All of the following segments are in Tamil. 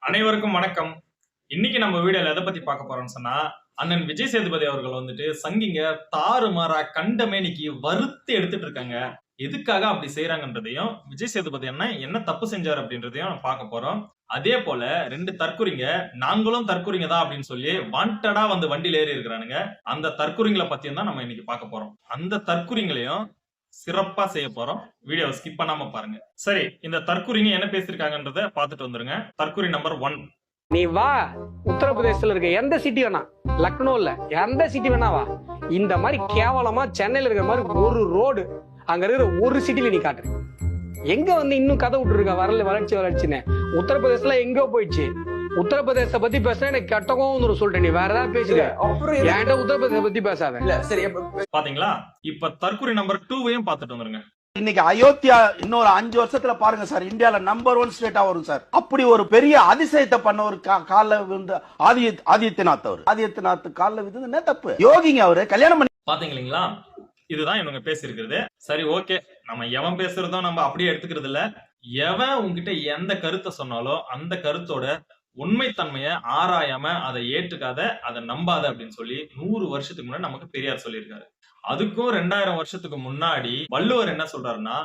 அனைவருக்கும் வணக்கம். இன்னைக்கு நம்ம வீடியோல எதை பத்தி பார்க்க போறோம்னு சொன்னா, அண்ணன் விஜய் சேதுபதி அவர்கள் வந்துட்டு சங்கிங்க தாறுமாறா கண்டமேனிக்கு வறுத்து எடுத்துட்டு இருக்காங்க. எதுக்காக அப்படி செய்யறாங்கன்றதையும், விஜய் சேதுபதி அண்ணன் என்ன தப்பு செஞ்சாரு அப்படின்றதையும் நம்ம பார்க்க போறோம். அதே போல 2 தற்குறிங்க நாங்களும் தற்குறிங்க தான் அப்படின்னு சொல்லி வாண்டடா வந்து வண்டியில ஏறி இருக்கிறானுங்க. அந்த தற்குறிங்களை பத்தியும் தான் நம்ம இன்னைக்கு பார்க்க போறோம். அந்த தற்குறிங்களையும் சிறப்பா செய்ய போறோம். வீடியோவை ஸ்கிப் பண்ணாம பாருங்க. சரி, இந்த தற்குறிங்க என்ன பேசிருக்காங்கன்றத பாத்துட்டு வந்துருங்க. தற்குறி நம்பர் 1. நீ வா, உத்தரப்பிரதேசத்துல இருக்க எந்த சிட்டி வேணா, லக்னோ இல்ல எந்த சிட்டி வேணா வா. இந்த மாதிரி கேவலமா சென்னையில இருக்கிற மாதிரி ஒரு ரோடு அங்க இருக்கிற ஒரு சிட்டில நீ காட்டு. எங்க வந்து இன்னும் கதை விட்டு இருக்க வளர்ச்சின்னு உத்தரப்பிரதேசல எங்கோ போயிடுச்சு. உத்தரப்பிரதேச பத்தி பேசினா எனக்கு கெட்டகம் சொல்லிட்டேன். நீ வேற ஏதாவது பேசுக, ஏன்டா உத்தரப்பிரதேச பத்தி பேசாத. இல்ல சரி, பாத்தீங்களா? இப்ப தற்குறி நம்பர் 2வையும் பாத்துட்டு வந்துருங்க. இன்னைக்கு அயோத்தியா இன்னொரு 5 வருஷத்துல பாருங்க சார், இந்தியால நம்பர் 1 ஸ்டேட்டா வரும் சார். அப்படி ஒரு பெரிய அதிசயத்தை பண்ண ஒரு கால விழுந்து ஆதித்யநாத் கால விழுந்து என்ன தப்பு? யோகிங்க அவரு கல்யாணம் பண்ணி பாத்தீங்களா? இதுதான் இவங்க பேசிருக்கிறது. சரி, ஓகே, நம்ம எவன் பேசுறதோ நம்ம அப்படியே எடுத்துக்கிறது இல்ல. எவன் உங்ககிட்ட எந்த கருத்தை சொன்னாலும் அந்த கருத்தோட உண்மைத்தன்மையை ஆராயாம அதை ஏற்றுக்காத, அதை நம்பாத அப்படின்னு சொல்லி 100 வருஷத்துக்கு முன்னாடி நமக்கு பெரியார் சொல்லியிருக்காரு. அதுக்கும் 2000 வருஷத்துக்கு முன்னாடி வள்ளுவர் என்ன சொல்றாருன்னா,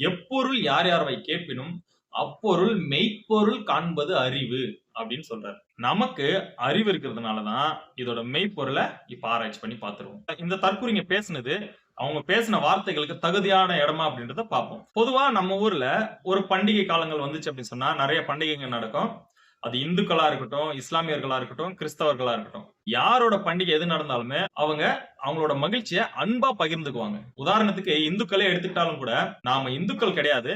எப்பொருள் யார் யார்வை கேட்பினும் அப்பொருள் மெய்ப்பொருள் காண்பது அறிவு அப்படின்னு சொல்றாரு. நமக்கு அறிவு இருக்கிறதுனாலதான் இதோட மெய்ப்பொருளை இப்ப ஆராய்ச்சி பண்ணி பார்த்துருவோம். இந்த தற்குறிங்க பேசுனது அவங்க பேசின வார்த்தைகளுக்கு தகுதியான இடமா அப்படின்றத பார்ப்போம். பொதுவா நம்ம ஊர்ல ஒரு பண்டிகை காலங்கள் வந்துச்சு அப்படின்னு சொன்னா நிறைய பண்டிகைகள் நடக்கும். அது இந்துக்களா இருக்கட்டும், இஸ்லாமியர்களா இருக்கட்டும், கிறிஸ்தவர்களா இருக்கட்டும், யாரோட பண்டிகை எது நடந்தாலுமே அவங்க அவங்களோட மகிழ்ச்சியை அன்பா பகிர்ந்துக்குவாங்க. உதாரணத்துக்கு இந்துக்களே எடுத்துக்கிட்டாலும் கூட, நாம இந்துக்கள் கிடையாது,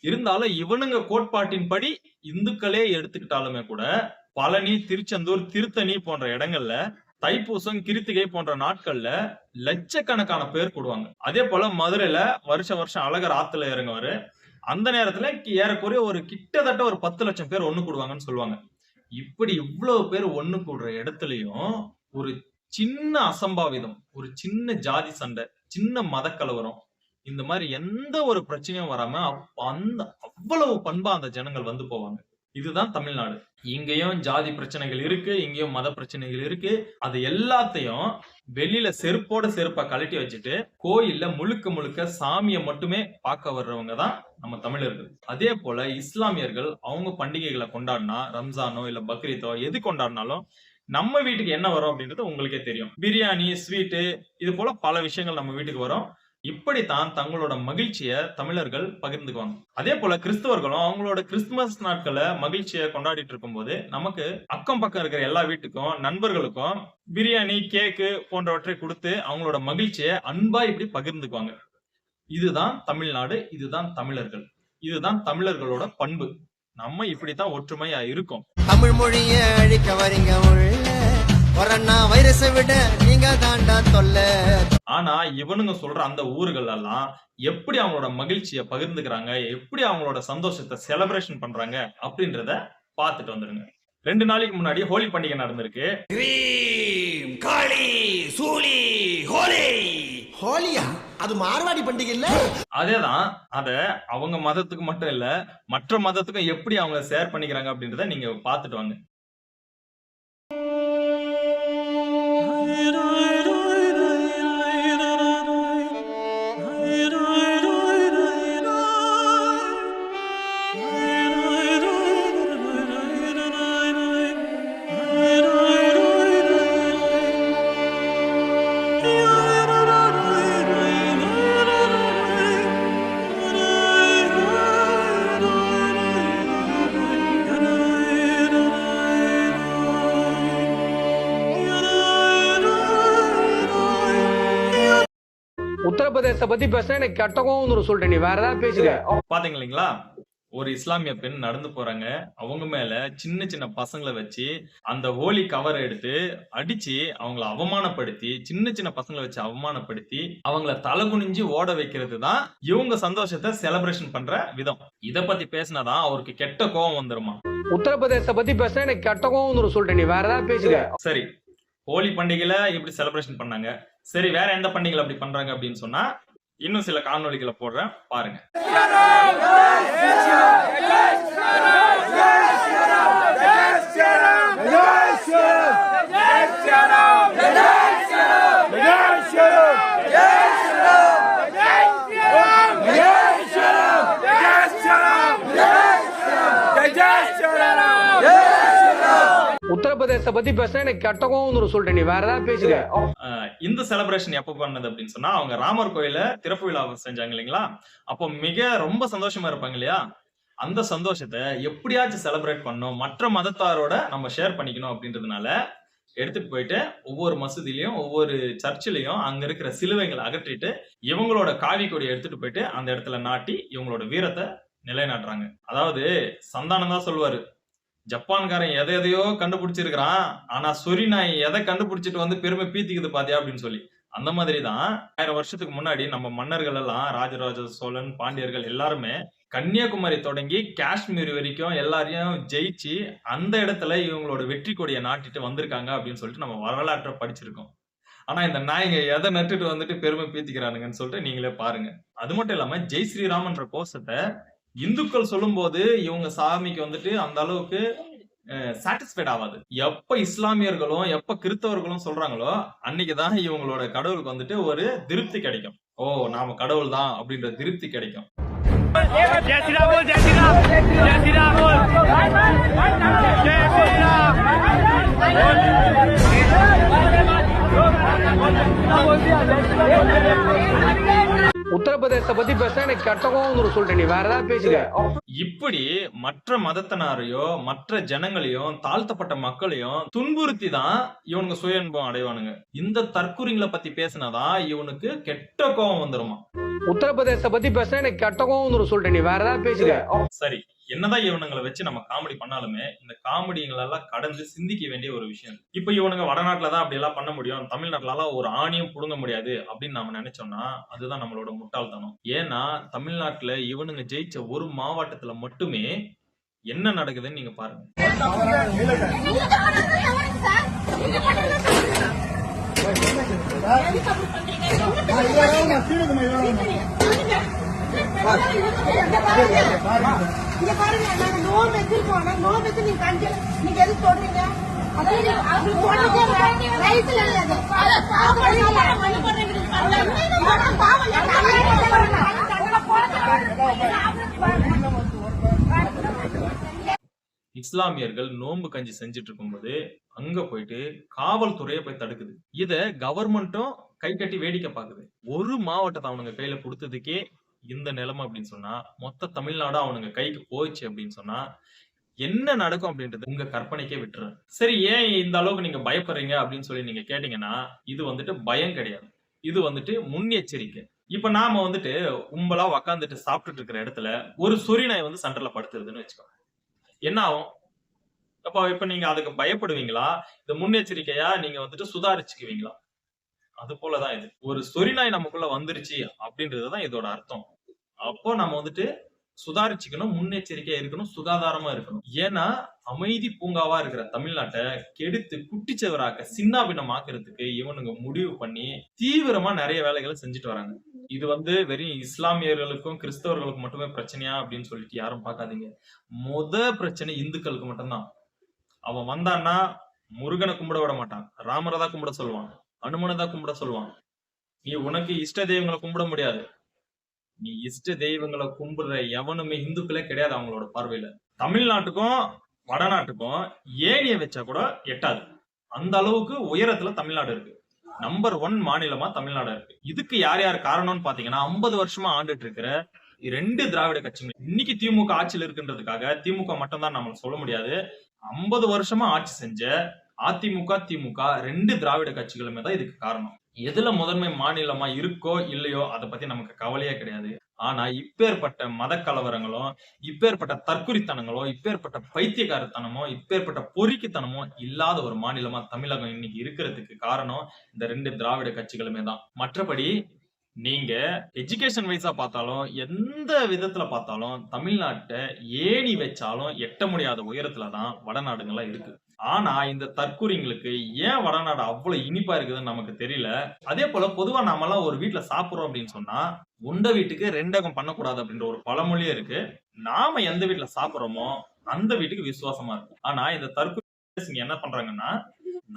இருந்தாலும் இவனுங்க கோட்பாட்டின்படி இந்துக்களே எடுத்துக்கிட்டாலுமே கூட பழனி, திருச்செந்தூர், திருத்தணி போன்ற இடங்கள்ல தைப்பூசம், கிருத்திகை போன்ற நாட்கள்ல லட்சக்கணக்கான பேர் கூடுவாங்க. அதே போல மதுரையில வருஷம் அழகர் ஆத்துல இறங்குவாரு. அந்த நேரத்துல ஏறக்குறைய ஒரு கிட்டத்தட்ட ஒரு 10 லட்சம் பேர் ஒண்ணு கூடுவாங்கன்னு சொல்லுவாங்க. இப்படி இவ்வளவு பேர் ஒண்ணு கூடுற இடத்துலயும் ஒரு சின்ன அசம்பாவிதம், ஒரு சின்ன ஜாதி சண்டை, சின்ன மத கலவரம், இந்த மாதிரி எந்த ஒரு பிரச்சனையும் வராம அவ்வளவு பண்பா அந்த ஜனங்கள் வந்து போவாங்க. இதுதான் தமிழ்நாடு. இங்கேயும் ஜாதி பிரச்சனைகள் இருக்கு, இங்கேயும் மத பிரச்சனைகள் இருக்கு. அது எல்லாத்தையும் வெளியில செருப்பா கழட்டி வச்சுட்டு கோயில்ல முழுக்க சாமியை மட்டுமே பார்க்க வர்றவங்க தான் நம்ம தமிழர்கள். அதே போல இஸ்லாமியர்கள் அவங்க பண்டிகைகளை கொண்டாடினா, ரம்ஜானோ இல்ல பக்ரீத்தோ எது கொண்டாடினாலும் நம்ம வீட்டுக்கு என்ன வரும் அப்படின்றது உங்களுக்கே தெரியும். பிரியாணி, ஸ்வீட்டு, இது போல பல விஷயங்கள் நம்ம வீட்டுக்கு வரும். இப்படித்தான் தங்களோட மகிழ்ச்சியை தமிழர்கள் பகிர்ந்துக்குவாங்க. அதே போல கிறிஸ்தவர்களும் அவங்களோட கிறிஸ்துமஸ் நாட்களை மகிழ்ச்சியை கொண்டாடிட்டு இருக்கும் போது நமக்கு அக்கம் பக்கம் இருக்கிற எல்லா வீட்டுக்கும், நண்பர்களுக்கும் பிரியாணி, கேக்கு போன்றவற்றை கொடுத்து அவங்களோட மகிழ்ச்சியை அன்பா இப்படி பகிர்ந்துக்குவாங்க. இதுதான் தமிழ்நாடு, இதுதான் தமிழர்கள், இதுதான் தமிழர்களோட பண்பு. நம்ம இப்படித்தான் ஒற்றுமையா இருக்கோம். தமிழ் மொழியை அழிக்க வரீங்க வைரஸை விட நீங்க தாண்டா தொல்ல. ஆனா இவனுங்க சொல்ற அந்த ஊர்கள் எல்லாம் எப்படி அவங்களோட மகிழ்ச்சியை பகிர்ந்துக்கிறாங்க, எப்படி அவங்களோட சந்தோஷத்தை செலிப்ரேஷன் பண்றாங்க அப்படின்றத பார்த்துட்டு வந்துருங்க. 2 நாளைக்கு முன்னாடி ஹோலி பண்டிகை நடந்திருக்கு. ஹோலியா? அது மார்வாடி பண்டிகை இல்ல? அதேதான். அத அவங்க மதத்துக்கு மட்டும் இல்ல, மற்ற மதத்துக்கும் எப்படி அவங்க ஷேர் பண்ணிக்கிறாங்க அப்படின்றத நீங்க பார்த்துட்டு வாங்க. உத்தரப்பிரதேச பத்தி பேசினா எனக்கு கெட்டகம் சொல்லிட்டேன். நீ வேற ஏதாவது பேசுக. பாத்தீங்களா? ஒரு இஸ்லாமிய பெண் நடந்து போறாங்க. அவங்க மேல சின்ன பசங்களை வச்சு அந்த ஹோலி கவர் எடுத்து அடிச்சு அவங்கள அவமானப்படுத்தி, சின்ன பசங்களை வச்சு அவமானப்படுத்தி அவங்கள தலை குனிஞ்சு ஓட வைக்கிறது தான் இவங்க சந்தோஷத்தை செலிப்ரேஷன் பண்ற விதம். இத பத்தி பேசினாதான் அவருக்கு கெட்ட கோபம் வந்துருமா. உத்தரப்பிரதேச பத்தி பேசினா எனக்கு கெட்டகம் சொல்லிட்டேன். நீ வேற ஏதாவது பேசுக. சரி, ஹோலி பண்டிகையில இப்படி செலிப்ரேஷன் பண்ணாங்க. சரி, வேற எந்த பண்டிகைகள் அப்படி பண்றாங்க அப்படின்னு சொன்னா இன்னும் சில காணொளிகளை போடுறேன், பாருங்க. உத்தரப்பிரதேச பத்தி பேசினா எனக்கு கெட்டகம் சொல்லிட்டேன், நீ வேற ஏதாவது பேசுங்க. இந்த செலிப்ரேஷன் எப்ப பண்ணது அப்படின்னு சொன்னா, அவங்க ராமர் கோயில திறப்பு விழா செஞ்சாங்க இல்லைங்களா, அப்போ ரொம்ப சந்தோஷமா இருப்பாங்க இல்லையா, அந்த சந்தோஷத்தை எப்படியாச்சும் செலிப்ரேட் பண்ணணும், மற்ற மதத்தாரோட நம்ம ஷேர் பண்ணிக்கணும் அப்படின்றதுனால எடுத்துட்டு போயிட்டு ஒவ்வொரு மசூதியிலையும் ஒவ்வொரு சர்ச்சிலையும் அங்க இருக்கிற சிலுவைகளை அகற்றிட்டு இவங்களோட காவி கொடியை எடுத்துட்டு போயிட்டு அந்த இடத்துல நாட்டி இவங்களோட வீரத்தை நிலைநாட்டுறாங்க. அதாவது சந்தானம் தான் சொல்லுவாரு, ஜப்பான்காரன் எதையோ கண்டுபிடிச்சிருக்கிறான், ஆனா சொரி நாய் எதை கண்டுபிடிச்சிட்டு வந்து பெருமை பீத்திக்குது பாத்தியா அப்படின்னு சொல்லி. அந்த மாதிரிதான் 1000 வருஷத்துக்கு முன்னாடி நம்ம மன்னர்கள் எல்லாம், ராஜராஜ சோழன், பாண்டியர்கள் எல்லாருமே கன்னியாகுமரி தொடங்கி காஷ்மீர் வரைக்கும் எல்லாரையும் ஜெயிச்சு அந்த இடத்துல இவங்களோட வெற்றி கொடியை நாட்டிட்டு வந்திருக்காங்க அப்படின்னு சொல்லிட்டு நம்ம வரலாற்றை படிச்சிருக்கோம். ஆனா இந்த நாய்ங்க எதை நட்டுட்டு வந்துட்டு பெருமை பீத்திக்கிறானுங்கன்னு சொல்லிட்டு நீங்களே பாருங்க. அது மட்டும் இல்லாம ஜெய் ஸ்ரீராமன்ற கோஷத்தை இந்துக்கள் சொல்லும் போது இவங்க சாமிக்கு வந்துட்டு அந்த அளவுக்கு சாட்டிஸ்ஃபைட் ஆகாது. எப்ப இஸ்லாமியர்களும் எப்ப கிறிஸ்தவர்களும் சொல்றாங்களோ அன்னைக்குதான் இவங்களோட கடவுளுக்கு வந்துட்டு ஒரு திருப்தி கிடைக்கும். ஓ, நாம கடவுள் தான் அப்படின்ற திருப்தி கிடைக்கும். உத்தரப்பிரதேச பத்தி பேசினா எனக்கு கெட்டகம் சொல்லிட்டேன், நீ வேற ஏதாவது பேசுங்க. இப்படி மற்ற மதத்தினாரையோ மற்ற ஜனங்களையும் தாழ்த்தப்பட்ட மக்களையும் துன்புறுத்தி தான் இவனுங்க சுய அனுபவம் அடைவானுங்க. இந்த தற்குறிங்களை பத்தி பேசினாதான் இவனுக்கு கெட்ட கோபம் வந்துருமா. உத்தரப்பிரதேச பத்தி பேசினா எனக்கு கெட்டகம் சொல்லிட்டேன், நீ வேற ஏதாவது பேசுங்க. சரி, என்னதான் இவனுங்களை வச்சு நம்ம காமெடி பண்ணாலுமே இந்த காமெடிங்களெல்லாம் கடந்து சிந்திக்க வேண்டிய ஒரு விஷயம். இப்ப இவனுங்க வடநாட்டுலதான் அப்படி எல்லாம் பண்ண முடியும், தமிழ்நாட்டுல ஒரு ஆணியும் புடுங்க முடியாது அப்படின்னு நாம நினைச்சோம்னா அதுதான் நம்மளோட முட்டாள்தனம். ஏன்னா தமிழ்நாட்டுல இவனுங்க ஜெயிச்ச ஒரு மாவட்டத்துல மட்டுமே என்ன நடக்குதுன்னு நீங்க பாருங்க. இஸ்லாமியர்கள் நோன்பு கஞ்சி செஞ்சுட்டு இருக்கும்போது அங்க போயிட்டு காவல்துறையை போய் தடுக்குது. இத கவர்மெண்ட்டும் கை கட்டி வேடிக்கை பாக்குது. ஒரு மாவட்டத்தை அவனுங்க கையில கொடுத்ததுக்கே இந்த நிலைமை அப்படின்னு சொன்னா மொத்த தமிழ்நாடும் அவனுங்க கைக்கு போயிடுச்சு அப்படின்னு சொன்னா என்ன நடக்கும் அப்படின்றது உங்க கற்பனைக்கே விட்டுறேன். சரி, ஏன் இந்த அளவுக்கு நீங்க பயப்படுறீங்க அப்படின்னு சொல்லி நீங்க கேட்டீங்கன்னா இது வந்துட்டு பயம் கிடையாது, இது வந்துட்டு முன்னெச்சரிக்கை. இப்ப நாம வந்துட்டு கும்பலா உக்காந்துட்டு சாப்பிட்டுட்டு இருக்கிற இடத்துல ஒரு சொறி நாய் வந்து சென்டர்ல படுத்துறதுன்னு வச்சுக்கோங்க, என்ன ஆகும்? இப்ப நீங்க அதுக்கு பயப்படுவீங்களா, இந்த முன்னெச்சரிக்கையா நீங்க வந்துட்டு சுதாரிச்சுக்குவீங்களா? அது போலதான் இது. ஒரு சொறி நாய் நமக்குள்ள வந்துருச்சு அப்படின்றதுதான் இதோட அர்த்தம். அப்போ நம்ம வந்துட்டு சுதாரிச்சுக்கணும், முன்னெச்சரிக்கையா இருக்கணும், சுகாதாரமா இருக்கணும். ஏன்னா அமைதி பூங்காவா இருக்கிற தமிழ்நாட்டை கெடுத்து குட்டிச்சவராக்க சின்னாபின்னமாக்குறதுக்கு இவனுங்க முடிவு பண்ணி தீவிரமா நிறைய வேலைகளை செஞ்சுட்டு வராங்க. இது வெறும் இஸ்லாமியர்களுக்கும் கிறிஸ்தவர்களுக்கும் மட்டுமே பிரச்சனையா அப்படின்னு சொல்லிட்டு யாரும் பார்க்காதீங்க. பிரச்சனை இந்துக்களுக்கு மட்டும்தான். அவன் வந்தான்னா முருகனை கும்பிட விட மாட்டான், ராமரை தான் கும்பிட சொல்லுவான், அனுமனை தான் கும்பிட சொல்லுவான். நீ உனக்கு இஷ்ட தெய்வங்களை கும்பிட முடியாது, நீ இஷ்ட தெய்வங்களை கும்பிடுற எவனுமே இந்துக்களே கிடையாது அவங்களோட பார்வையில. தமிழ்நாட்டுக்கும் வடநாட்டுக்கும் ஏணிய வச்சா கூட எட்டாது, அந்த அளவுக்கு உயரத்துல தமிழ்நாடு இருக்கு. நம்பர் 1 மாநிலமா தமிழ்நாடு இருக்கு. இதுக்கு யார் யார் காரணம்னு பாத்தீங்கன்னா 50 வருஷமா ஆண்டுட்டு இருக்கிற 2 திராவிட கட்சிகள். இன்னைக்கு திமுக ஆட்சியில் இருக்குன்றதுக்காக திமுக மட்டும் தான் நம்ம சொல்ல முடியாது. 50 வருஷமா ஆட்சி செஞ்ச அதிமுக திமுக 2 திராவிட கட்சிகளுமே தான் இதுக்கு காரணம். எதுல முதன்மை மாநிலமா இருக்கோ இல்லையோ அதை பத்தி நமக்கு கவலையே கிடையாது. ஆனா இப்பேற்பட்ட மத கலவரங்களும் இப்பேற்பட்ட தற்குறித்தனங்களோ இப்பேற்பட்ட பைத்தியக்காரத்தனமோ இப்பேற்பட்ட பொறுக்கித்தனமோ இல்லாத ஒரு மாநிலமா தமிழகம் இன்னைக்கு இருக்கிறதுக்கு காரணம் இந்த 2 திராவிட கட்சிகளுமே தான். மற்றபடி நீங்க எஜுகேஷன் வைஸா பார்த்தாலும் எந்த விதத்துல பார்த்தாலும் தமிழ்நாட்டை ஏணி வச்சாலும் எட்ட முடியாத உயரத்துலதான் வடநாடுகள்லாம் இருக்கு. ஆனா இந்த தற்கூரிங்களுக்கு ஏன் வடநாடு அவ்வளவு இனிப்பா இருக்குதுன்னு நமக்கு தெரியல. அதே போல பொதுவா நாமெல்லாம் ஒரு வீட்டுல சாப்பிடுறோம் அப்படின்னு சொன்னா உண்ட வீட்டுக்கு ரெண்டகம் பண்ணக்கூடாது அப்படின்ற ஒரு பழமொழியே இருக்கு. நாம எந்த வீட்டுல சாப்பிடுறோமோ அந்த வீட்டுக்கு விசுவாசமா இருக்கும். ஆனா இந்த தற்கூரி என்ன பண்றாங்கன்னா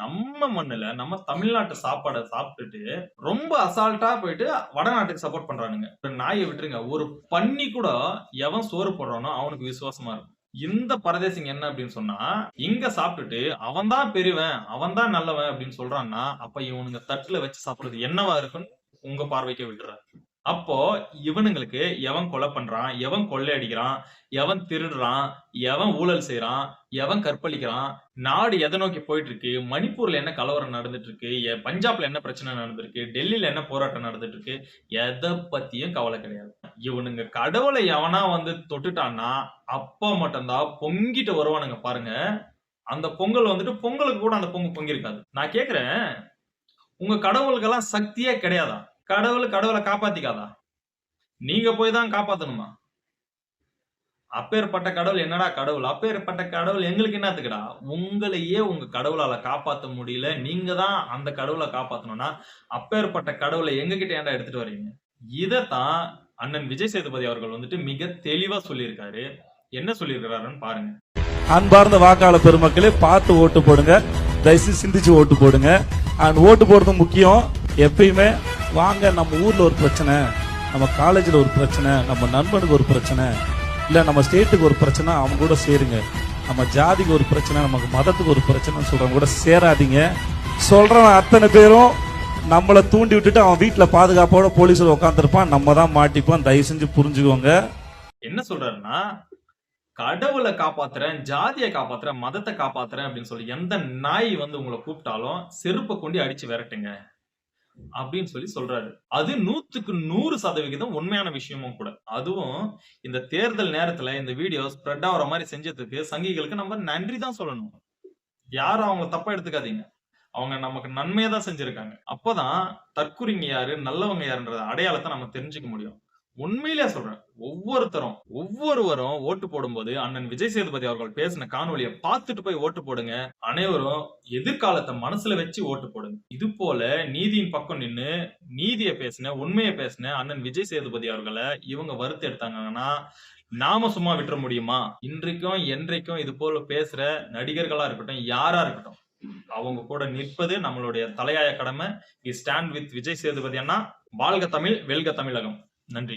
நம்ம மண்ணுல நம்ம தமிழ்நாட்டு சாப்பாடை சாப்பிட்டுட்டு ரொம்ப அசால்ட்டா போயிட்டு வடநாட்டுக்கு சப்போர்ட் பண்றானுங்க. நாயை விட்டுருங்க, ஒரு பன்னி கூட எவன் சோறு போடுறானோ அவனுக்கு விசுவாசமா இருக்கும். இந்த பரதேசிங்க என்ன அப்படின்னு சொன்னா, இங்க சாப்பிட்டுட்டு அவன் தான் பெரியவன், அவன் தான் நல்லவன் அப்படின்னு சொல்றான்னா, அப்ப இவனுங்க தட்டுல வச்சு சாப்பிடுறது என்னவா இருக்குன்னு உங்க பார்வைக்கு விட்டுறாரு. அப்போ இவனுங்களுக்கு எவன் கொலை பண்றான், எவன் கொள்ளையடிக்கிறான், எவன் திருடுறான், எவன் ஊழல் செய்யறான், எவன் கற்பழிக்கிறான், நாடு எதை நோக்கி போயிட்டு இருக்கு, மணிப்பூர்ல என்ன கலவரம் நடந்துட்டு இருக்கு, பஞ்சாப்ல என்ன பிரச்சனை நடந்திருக்கு, டெல்லியில என்ன போராட்டம் நடந்துட்டு இருக்கு, எதை பத்தியும் கவலை கிடையாது. இவனுங்க கடவுளை எவனா வந்து தொட்டுட்டான்னா அப்ப மட்டும்தான் பொங்கிட்டு வருவானுங்க பாருங்க. அந்த பொங்கல் வந்துட்டு பொங்கலுக்கு கூட அந்த பொங்கு பொங்கிருக்காது. நான் கேக்குறேன், உங்க கடவுளுக்கெல்லாம் சக்தியே கிடையாதா? கடவுளை காப்பாத்திக்காதா? நீங்க போய் தான் காப்பாத்தணுமா? அப்பேற்பட்ட கடவுள் என்னடா கடவுள்? அப்பேற்பட்ட கடவுள் எங்களுக்கு என்னத்துக்குடா? உங்களையே உங்க கடவுளால காப்பாத்த முடியல, நீங்க தான் அந்த கடவுளை காப்பாத்தணும்னா அப்பேற்பட்ட கடவுளை எங்க கிட்ட ஏன்டா எடுத்துட்டு வர்றீங்க? இதத்தான் அண்ணன் விஜய் சேதுபதி அவர்கள் வந்துட்டு மிக தெளிவா சொல்லியிருக்காரு. என்ன சொல்லியிருக்கிறாருன்னு பாருங்க. அன்பார்ந்த வாக்காளர் பெருமக்களே, பார்த்து ஓட்டு போடுங்க. தயவுசெய்து சிந்திச்சு ஓட்டு போடுங்க. அண்ட் ஓட்டு போடுறது முக்கியம். எப்பயுமே வாங்க, நம்ம ஊர்ல ஒரு பிரச்சனை, நம்ம காலேஜ்ல ஒரு பிரச்சனை, நம்ம நண்பனுக்கு ஒரு பிரச்சனை, இல்ல நம்ம ஸ்டேட்டுக்கு ஒரு பிரச்சனை, அவங்க கூட சேருங்க. நம்ம ஜாதிக்கு ஒரு பிரச்சனை, நமக்கு மதத்துக்கு ஒரு பிரச்சனை சொல்றவங்க கூட சேராதீங்க. சொல்றவன் அத்தனை பேரும் நம்மளை தூண்டி விட்டுட்டு அவன் வீட்டுல பாதுகாப்போட போலீஸ்ல உட்காந்துருப்பான், நம்ம தான் மாட்டிப்போம். தயவு செஞ்சு புரிஞ்சுக்கோங்க. என்ன சொல்றாருன்னா, கடவுளை காப்பாத்துறேன், ஜாதியை காப்பாத்துறேன், மதத்தை காப்பாத்துறேன் அப்படின்னு சொல்லி எந்த நாய் வந்து உங்களை கூப்பிட்டாலும் செருப்பை கொண்டு அடிச்சு விரட்டுங்க அப்படின்னு சொல்லி சொல்றாரு. அது 100க்கு 100% உண்மையான விஷயமும் கூட. அதுவும் இந்த தேர்தல் நேரத்துல இந்த வீடியோ ஸ்ப்ரெட் ஆகுற மாதிரி செஞ்சதுக்கு சங்கிகளுக்கு நம்ம நன்றி தான் சொல்லணும். யாரும் அவங்க தப்பா எடுத்துக்காதீங்க. அவங்க நமக்கு நன்மையை தான் செஞ்சிருக்காங்க. அப்பதான் தற்குறிங்க யாரு, நல்லவங்க யாருன்ற அடையாளத்தை நம்ம தெரிஞ்சுக்க முடியும். உண்மையிலே சொல்றேன், ஒவ்வொருவரும் ஓட்டு போடும்போது அண்ணன் விஜய் சேதுபதி அவர்கள் பேசின காணொலியை பார்த்துட்டு போய் ஓட்டு போடுங்க. அனைவரும் எதிர்காலத்தை மனசுல வச்சு ஓட்டு போடுங்க. இது போல நீதியின் பக்கம் நின்னு நீதியை பேசின, உண்மையை பேசின அண்ணன் விஜய் சேதுபதி அவர்களை இவங்க வறுத்து எடுத்தாங்கன்னா நாம சும்மா விட்டுற முடியுமா? இன்றைக்கும் என்றைக்கும் இது போல பேசுற நடிகர்களா இருக்கட்டும், யாரா இருக்கட்டும், அவங்க கூட நிற்பது நம்மளுடைய தலையாய கடமை. We stand with Vijay Sethupathi அண்ணா. வாழ்க தமிழ், வெல்க தமிழகம். நன்றி.